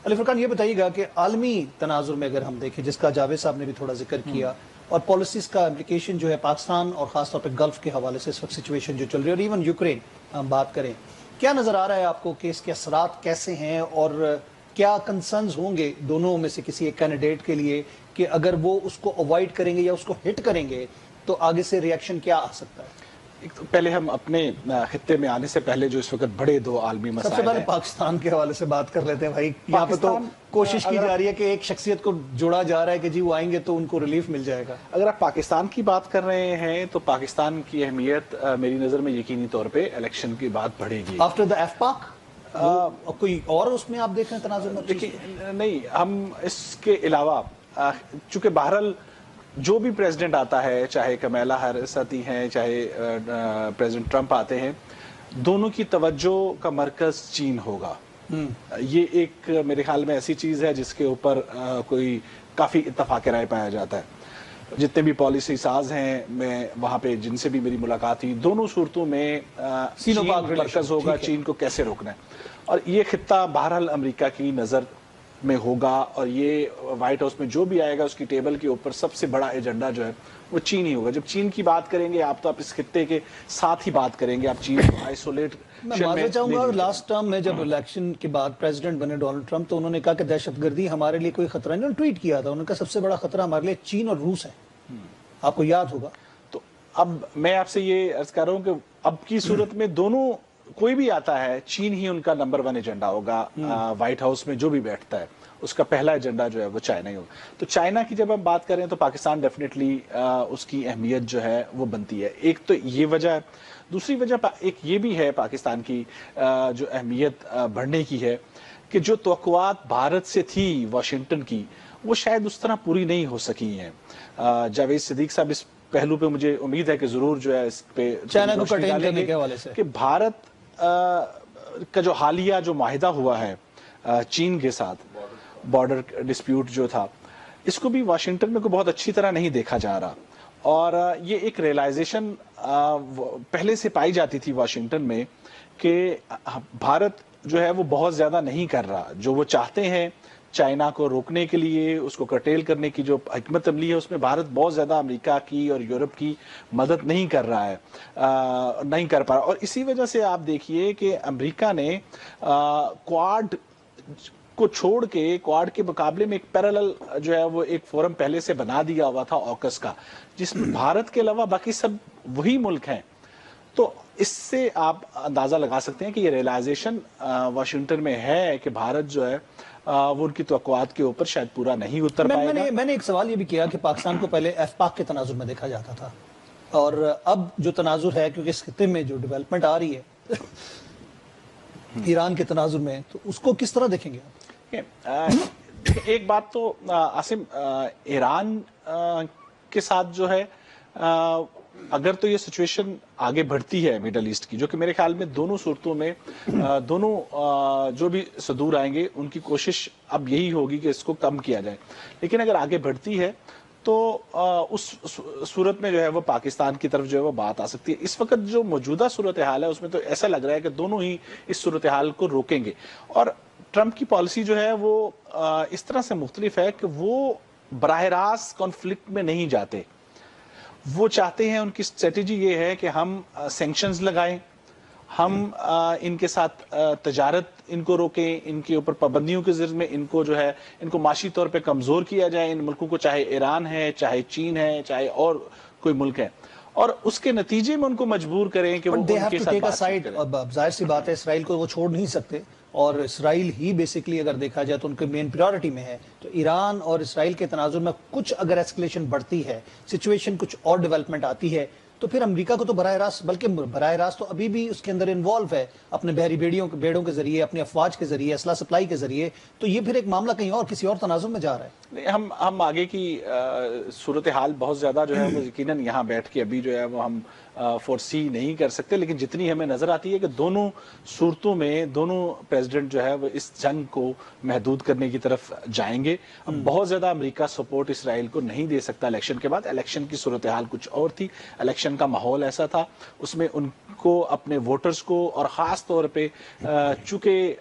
علی فرقان یہ بتائیے گا کہ عالمی تناظر میں اگر ہم دیکھیں، جس کا جاوید صاحب نے بھی تھوڑا ذکر کیا، اور پالیسیز کا امپلیکیشن جو ہے پاکستان اور خاص طور پہ گلف کے حوالے سے اس وقت سچویشن جو چل رہی ہے، اور ایون یوکرین ہم بات کریں، کیا نظر آ رہا ہے آپ کو کہ اس کے اثرات کیسے ہیں، اور کیا کنسرنز ہوں گے دونوں میں سے کسی ایک کینڈیڈیٹ کے لیے کہ اگر وہ اس کو اوائڈ کریں گے یا اس کو ہٹ کریں گے تو آگے سے ریئیکشن کیا آ سکتا ہے؟ پہلے ہم اپنے خطے میں آنے سے پہلے جو اس وقت بڑے دو عالمی مسائل ہیں، سب سے پہلے پاکستان کے حوالے سے بات کر لیتے ہیں بھائی. یہاں پہ تو کوشش کی جا رہی ہے کہ ایک شخصیت کو جوڑا جا رہا ہے کہ جی وہ آئیں گے تو ان کو ریلیف مل جائے گا. اگر آپ پاکستان کی بات کر رہے ہیں تو پاکستان کی اہمیت میری نظر میں یقینی طور پہ الیکشن کی بات بڑھے گی. آفٹر دا ایف پاک کوئی اور اس میں آپ دیکھ رہے ہیں تناظر میں؟ دیکھیں نہیں، ہم اس کے علاوہ چونکہ بہرحال جو بھی پریزیڈنٹ آتا ہے، چاہے کمیلا ہیرس آتی ہیں، چاہے پریزیڈنٹ ٹرمپ آتے ہیں، دونوں کی توجہ کا مرکز چین ہوگا. یہ ایک میرے خیال میں ایسی چیز ہے جس کے اوپر کوئی کافی اتفاق رائے پایا جاتا ہے. جتنے بھی پالیسی ساز ہیں، میں وہاں پہ جن سے بھی میری ملاقات ہوئی، دونوں صورتوں میں چین مرکز ہوگا، چین کو کیسے روکنا ہے. اور یہ خطہ بہرحال امریکہ کی نظر میں ہوگا، اور یہ وائٹ ہاؤس میں جو بھی آئے گا اس کی ٹیبل کے اوپر سب سے بڑا ایجنڈا جو ہے وہ چین ہی ہوگا. جب چین کی بات کریں گے آپ تو آپ اس خطے کے ساتھ ہی بات کریں گے، آپ چین کو آئسولیٹ. میں معذرت چاہوں گا، لاسٹ ٹرم میں جب الیکشن کے بعد پریزیڈنٹ بنے ڈونلڈ ٹرمپ تو انہوں نے کہا کہ دہشت گردی ہمارے لیے کوئی خطرہ نہیں. انہوں نے ٹویٹ کیا تھا، انہوں نے کہا سب سے بڑا خطرہ ہمارے لیے چین اور روس ہے. آپ کو یاد ہوگا. تو اب میں آپ سے یہ عرض کر رہا ہوں کہ اب کی صورت میں دونوں کوئی بھی آتا ہے، چین ہی ان کا نمبر 1 ایجنڈا ہوگا. وائٹ ہاؤس میں جو بھی بیٹھتا ہے اس کا پہلا ایجنڈا جو ہے وہ چائنا ہی ہوگا. تو چائنا کی جب ہم بات کریں تو پاکستان ڈیفینیٹلی اس کی اہمیت جو ہے وہ بنتی ہے. ایک تو یہ وجہ ہے، دوسری وجہ ایک یہ بھی ہے پاکستان کی جو اہمیت بڑھنے کی ہے کہ جو توقعات بھارت سے تھی واشنگٹن کی، وہ شاید اس طرح پوری نہیں ہو سکی ہیں. جاوید صدیق صاحب اس پہلو پہ مجھے امید ہے کہ ضرور جو ہے اس پہ چائنا کو کنٹین کرنے کے حوالے سے کہ بھارت کا جو حالیہ جو معاہدہ ہوا ہے چین کے ساتھ، بارڈر ڈسپیوٹ جو تھا، اس کو بھی واشنگٹن میں کو بہت اچھی طرح نہیں دیکھا جا رہا. اور یہ ایک ریئلائزیشن پہلے سے پائی جاتی تھی واشنگٹن میں کہ بھارت جو ہے وہ بہت زیادہ نہیں کر رہا. جو وہ چاہتے ہیں چائنا کو روکنے کے لیے، اس کو کرٹیل کرنے کی جو حکمت عملی ہے، اس میں بھارت بہت زیادہ امریکہ کی اور یورپ کی مدد نہیں کر رہا ہے، نہیں کر پا رہا. اور اسی وجہ سے آپ دیکھیے کہ امریکہ نے کوآڈ کو چھوڑ کے، کوآڈ کے مقابلے میں ایک پیرالل جو ہے وہ ایک فورم پہلے سے بنا دیا ہوا تھا آکس کا، جس میں بھارت کے علاوہ باقی سب وہی ملک ہیں. تو اس سے آپ اندازہ لگا سکتے ہیں کہ یہ ریئلائزیشن واشنگٹن میں ہے کہ بھارت جو ہے وہ ان کی توقعات کے اوپر شاید پورا نہیں اتر پائے گا. میں نے ایک سوال یہ بھی کیا کہ پاکستان کو پہلے ایف پاک کے تناظر میں دیکھا جاتا تھا، اور اب جو تناظر ہے کیونکہ اس خطے میں جو ڈیولپمنٹ آ رہی ہے ایران کے تناظر میں، تو اس کو کس طرح دیکھیں گے آپ؟ ایک بات تو عاصم، ایران کے ساتھ جو ہے اگر تو یہ سچویشن آگے بڑھتی ہے میڈل ایسٹ کی، جو کہ میرے خیال میں دونوں صورتوں میں دونوں جو بھی صدور آئیں گے ان کی کوشش اب یہی ہوگی کہ اس کو کم کیا جائے. لیکن اگر آگے بڑھتی ہے تو اس صورت میں جو ہے وہ پاکستان کی طرف جو ہے وہ بات آ سکتی ہے. اس وقت جو موجودہ صورتحال ہے اس میں تو ایسا لگ رہا ہے کہ دونوں ہی اس صورتحال کو روکیں گے. اور ٹرمپ کی پالیسی جو ہے وہ اس طرح سے مختلف ہے کہ وہ براہ راست کانفلکٹ میں نہیں جاتے. وہ چاہتے ہیں، ان کی اسٹریٹجی یہ ہے کہ ہم سینکشنز لگائیں، ہم ان کے ساتھ تجارت ان کو روکیں، ان کے اوپر پابندیوں کے ذریعے میں ان کو جو ہے ان کو معاشی طور پہ کمزور کیا جائے ان ملکوں کو، چاہے ایران ہے، چاہے چین ہے، چاہے اور کوئی ملک ہے، اور اس کے نتیجے میں ان کو مجبور کریں کہ وہ ان کے ساتھ بات کریں. اب ظاہر سی بات ہے اسرائیل کو وہ چھوڑ نہیں سکتے، اور اسرائیل ہی بیسکلی اگر دیکھا جائے تو ان کے مین پریورٹی میں ہے. تو ایران اور اسرائیل کے تناظر میں کچھ اگر ایسکلیشن بڑھتی ہے، سچویشن کچھ اور ڈیولپمنٹ آتی ہے، تو پھر امریکہ کو تو براہ راست، بلکہ براہ راست تو ابھی بھی اس کے اندر انوالو ہے اپنے بحری بیڑوں کے ذریعے، اپنی افواج کے ذریعے، اسلحہ سپلائی کے ذریعے. تو یہ پھر ایک معاملہ کہیں اور کسی اور تناظر میں جا رہا ہے. ہم آگے کی صورتحال بہت زیادہ جو ہے وہ یقیناً یہاں بیٹھ کے ابھی جو ہے وہ ہم فورسی نہیں کر سکتے، لیکن جتنی ہمیں نظر آتی ہے کہ دونوں صورتوں میں دونوں پریزیڈنٹ جو ہے وہ اس جنگ کو محدود کرنے کی طرف جائیں گے. بہت زیادہ امریکہ سپورٹ اسرائیل کو نہیں دے سکتا الیکشن کے بعد. الیکشن کی صورتحال کچھ اور تھی، الیکشن کا ماحول ایسا تھا، اس میں ان کو اپنے ووٹرز کو اور خاص طور پہ چونکہ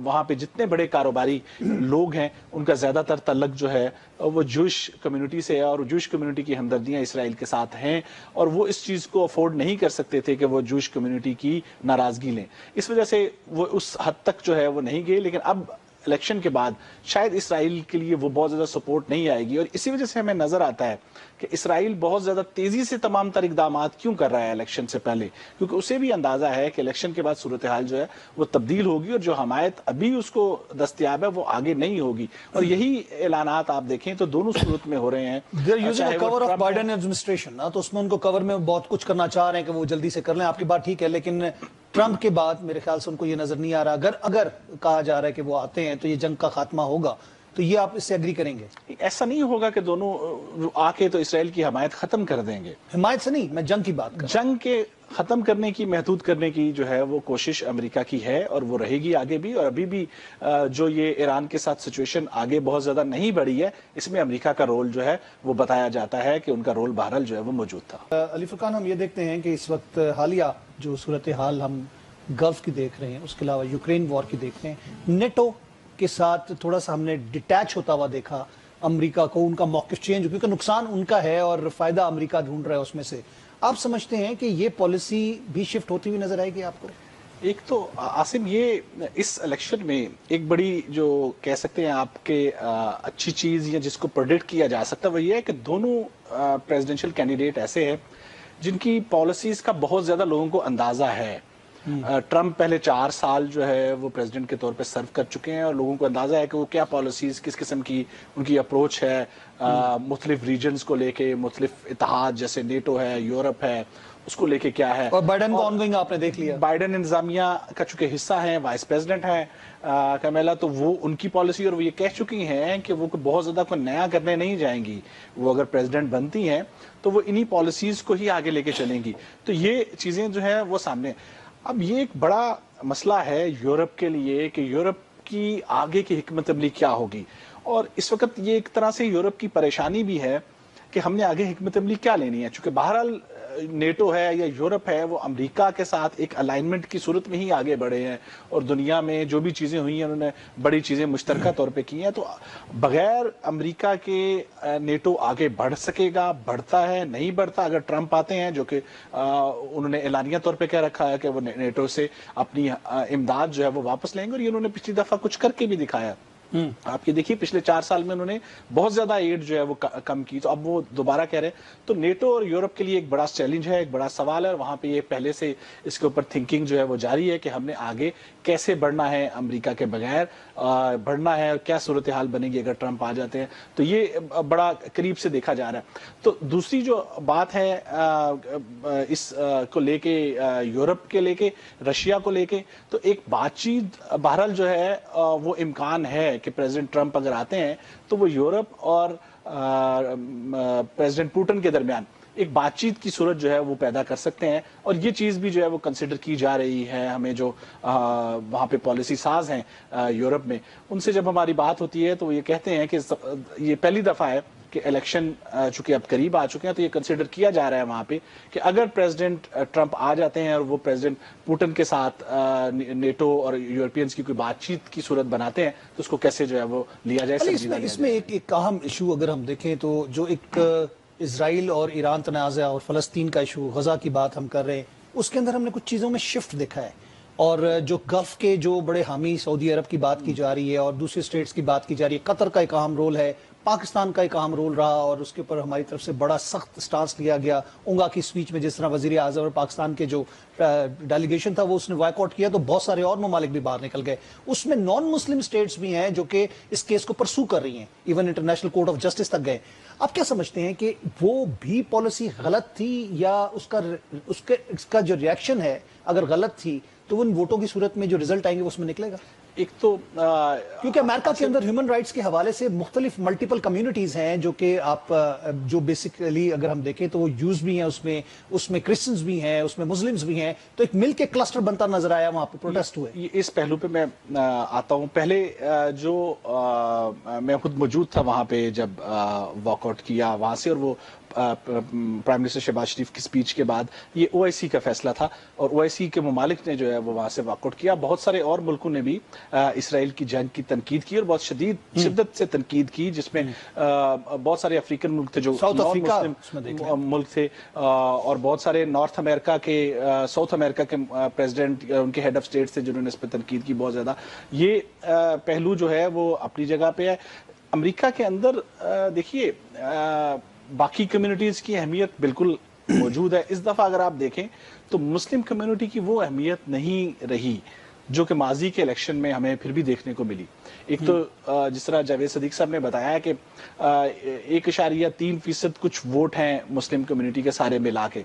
وہاں پہ جتنے بڑے کاروباری لوگ ہیں ان کا زیادہ تر تعلق جو ہے وہ جوش کمیونٹی سے ہے، اور جوش کمیونٹی کی ہمدردیاں اسرائیل کے ساتھ ہیں، اور وہ اس چیز کو افورڈ نہیں کر سکتے تھے کہ وہ جوش کمیونٹی کی ناراضگی لیں. اس وجہ سے وہ اس حد تک جو ہے وہ نہیں گئے. لیکن اب الیکشن کے بعد شاید اسرائیل کے لیے وہ بہت زیادہ سپورٹ نہیں آئے گی، اور اسی وجہ سے ہمیں نظر آتا ہے کہ اسرائیل بہت زیادہ تیزی سے تمام تر اقدامات کیوں کر رہا ہے الیکشن سے پہلے، کیونکہ اسے بھی اندازہ ہے کہ الیکشن کے بعد صورتحال جو ہے وہ تبدیل ہوگی، اور جو حمایت ابھی اس کو دستیاب ہے وہ آگے نہیں ہوگی. اور یہی اعلانات آپ دیکھیں تو دونوں صورت میں ہو رہے ہیں. کور آف بائیڈن ایڈمنسٹریشن تو اس میں ان کو کور میں بہت کچھ کرنا چاہ رہے ہیں کہ وہ جلدی سے کر لیں. آپ کی بات ٹھیک ہے، لیکن ٹرمپ کے بعد میرے خیال سے ان کو یہ نظر نہیں آ رہا. اگر کہا جا رہا ہے کہ وہ آتے ہیں تو یہ جنگ کا خاتمہ ہوگا، تو یہ آپ اس سے ایگری کریں گے؟ ایسا نہیں ہوگا کہ دونوں آ کے تو اسرائیل کی حمایت ختم کر دیں گے. حمایت سے نہیں، میں جنگ کی بات کر رہا ہوں. جنگ کے ختم کرنے کی، محدود کرنے کی جو ہے وہ کوشش امریکہ کی ہے، اور وہ رہے گی آگے بھی. اور ابھی بھی جو یہ ایران کے ساتھ سچویشن آگے بہت زیادہ نہیں بڑھی ہے، اس میں امریکہ کا رول جو ہے وہ بتایا جاتا ہے کہ ان کا رول بہرحال جو ہے وہ موجود تھا. علی فرقان، ہم یہ دیکھتے ہیں کہ اس وقت حالیہ جو صورتحال ہم گلف کی دیکھ رہے ہیں، اس کے علاوہ یوکرین وار کی دیکھ رہے ہیں، نیٹو کے ساتھ تھوڑا سا ہم نے ڈیٹیچ ہوتا ہوا دیکھا امریکہ کو. ان کا موقف چینج، کیونکہ نقصان ان کا ہے اور فائدہ امریکہ ڈھونڈ رہا ہے اس میں سے. آپ سمجھتے ہیں کہ یہ پالیسی بھی شفٹ ہوتی ہوئی نظر آئے گی آپ کو؟ ایک تو عاصم، یہ اس الیکشن میں ایک بڑی جو کہہ سکتے ہیں آپ کے اچھی چیز یا جس کو پروڈکٹ کیا جا سکتا ہے وہ یہ ہے کہ دونوں پریزیڈنشل کینڈیڈیٹ ایسے ہیں جن کی پالیسیز کا بہت زیادہ لوگوں کو اندازہ ہے. ٹرمپ پہلے 4 سال جو ہے وہ پریزیڈنٹ کے طور پہ سرو کر چکے ہیں، اور لوگوں کو اندازہ ہے کہ وہ کیا پالیسیز، کس قسم کی ان کی اپروچ ہے مختلف ریجنز کو لے کے، مختلف اتحاد جیسے نیٹو ہے، یورپ ہے، اس کو لے کے کیا ہے. اور بائیڈن کو آن گوئنگ آپ نے دیکھ لیا، بائیڈن انتظامیہ کا چونکہ حصہ ہیں، وائس پریزیڈنٹ ہیں کمیلا، تو وہ ان کی پالیسی، اور وہ یہ کہہ چکی ہیں کہ وہ بہت زیادہ کوئی نیا کرنے نہیں جائیں گی. وہ اگر پریزیڈنٹ بنتی ہیں تو وہ انہی پالیسیز کو ہی آگے لے کے چلیں گی. تو یہ چیزیں جو ہیں وہ سامنے. اب یہ ایک بڑا مسئلہ ہے یورپ کے لیے کہ یورپ کی آگے کی حکمت عملی کیا ہوگی. اور اس وقت یہ ایک طرح سے یورپ کی پریشانی بھی ہے کہ ہم نے آگے حکمت عملی کیا لینی ہے، چونکہ بہرحال نیٹو ہے یا یورپ ہے وہ امریکہ کے ساتھ ایک الائنمنٹ کی صورت میں ہی آگے بڑھے ہیں، اور دنیا میں جو بھی چیزیں ہوئی ہیں انہوں نے بڑی چیزیں مشترکہ طور پہ کی ہیں. تو بغیر امریکہ کے نیٹو آگے بڑھ سکے گا؟ بڑھتا ہے؟ نہیں بڑھتا؟ اگر ٹرمپ آتے ہیں، جو کہ انہوں نے اعلانیہ طور پہ کہہ رکھا ہے کہ وہ نیٹو سے اپنی امداد جو ہے وہ واپس لیں گے، اور یہ انہوں نے پچھلی دفعہ کچھ کر کے بھی دکھایا. آپ یہ دیکھیے پچھلے 4 سال میں انہوں نے بہت زیادہ ایڈ جو ہے وہ کم کی. تو اب وہ دوبارہ کہہ رہے ہیں. تو نیٹو اور یورپ کے لیے ایک بڑا چیلنج ہے، ایک بڑا سوال ہے، اور وہاں پہ یہ پہلے سے اس کے اوپر تھنکنگ جو ہے وہ جاری ہے کہ ہم نے آگے کیسے بڑھنا ہے، امریکہ کے بغیر بڑھنا ہے، اور کیا صورتحال بنے گی اگر ٹرمپ آ جاتے ہیں. تو یہ بڑا قریب سے دیکھا جا رہا ہے. تو دوسری جو بات ہے اس کو لے کے، یورپ کے لے کے، رشیا کو لے کے، تو ایک بات چیت بہرحال جو ہے وہ امکان ہے کہ پریزیڈنٹ ٹرمپ اگر آتے ہیں تو وہ یورپ اور پریزیڈنٹ پوٹن کے درمیان ایک بات چیت کی صورت جو ہے وہ پیدا کر سکتے ہیں. اور یہ چیز بھی جو ہے وہ کنسیڈر کی جا رہی ہے. ہمیں جو وہاں پہ پالیسی ساز ہیں یورپ میں، ان سے جب ہماری بات ہوتی ہے تو وہ یہ کہتے ہیں کہ یہ پہلی دفعہ ہے کہ الیکشن چونکہ اب قریب آ چکے ہیں، تو یہ کنسیڈر کیا جا رہا ہے وہاں پہ کہ اگر پریزیڈنٹ ٹرمپ آ جاتے ہیں اور وہ پریزیڈنٹ پوٹن کے ساتھ نیٹو اور یورپینز کی کوئی بات چیت کی صورت بناتے ہیں تو اس کو کیسے جو ہے وہ لیا جائے. اس میں ایک اہم ایشو اگر ہم دیکھیں تو جو ایک اسرائیل اور ایران تنازع اور فلسطین کا ایشو، غزہ کی بات ہم کر رہے ہیں، اس کے اندر ہم نے کچھ چیزوں میں شفٹ دیکھا ہے. اور جو گلف کے جو بڑے حامی سعودی عرب کی بات کی جا رہی ہے اور دوسرے اسٹیٹس کی بات کی جا رہی ہے، قطر کا ایک اہم رول ہے، پاکستان کا ایک اہم رول رہا، اور اس کے اوپر ہماری طرف سے بڑا سخت سٹانس لیا گیا. اونگا کی سپیچ میں جس طرح وزیر اعظم اور پاکستان کے جو ڈیلیگیشن تھا وہ اس نے وائک آؤٹ کیا، تو بہت سارے اور ممالک بھی باہر نکل گئے. اس میں نان مسلم اسٹیٹس بھی ہیں جو کہ اس کیس کو پرسو کر رہی ہیں، even international court of justice تک گئے. آپ کیا سمجھتے ہیں کہ وہ بھی پالیسی غلط تھی، یا اس کا جو ریاکشن ہے اگر غلط تھی تو ان ووٹوں کی صورت میں جو رزلٹ آئیں گے وہ اس میں نکلے گا؟ ایک تو کیونکہ امریکہ کے اندر ہیومن رائٹس کے حوالے سے مختلف ملٹیپل کمیونٹیز ہیں جو کہ آپ جو بیسیکلی اگر ہم دیکھیں تو وہ یوز بھی ہیں اس میں کرسچنز بھی ہیں، اس میں مسلمز بھی ہیں، تو ایک مل کے کلسٹر بنتا نظر آیا وہاں پہ پروٹیسٹ ہوئے. اس پہلو پہ میں آتا ہوں. پہلے جو میں خود موجود تھا وہاں پہ جب واک آؤٹ کیا وہاں سے، اور وہ پرائم منسٹر شہباز شریف کی سپیچ کے بعد یہ او آئی سی کا فیصلہ تھا، اور او آئی سی کے ممالک نے جو ہے وہ وہاں سے واک آؤٹ کیا. بہت سارے اور ملکوں نے بھی اسرائیل کی جنگ کی تنقید کی، اور بہت شدت سے تنقید کی، جس میں بہت سارے افریقن ملک تھے جو ساؤتھ نان افریقہ مسلم ملک تھے، اور بہت سارے نارتھ امریکہ کے ساؤتھ امریکہ کے پریزیڈنٹ، ان کے ہیڈ آف اسٹیٹ تھے جنہوں نے اس پہ تنقید کی بہت زیادہ. یہ پہلو جو ہے وہ اپنی جگہ پہ ہے. امریکہ کے اندر دیکھیے باقی کمیونٹیز کی اہمیت بالکل موجود ہے. اس دفعہ اگر آپ دیکھیں تو مسلم کمیونٹی کی وہ اہمیت نہیں رہی جو کہ ماضی کے الیکشن میں ہمیں پھر بھی دیکھنے کو ملی. ایک تو جس طرح جاوید صدیق صاحب نے بتایا کہ 1.3% کچھ ووٹ ہیں مسلم کمیونٹی کے سارے ملا کے،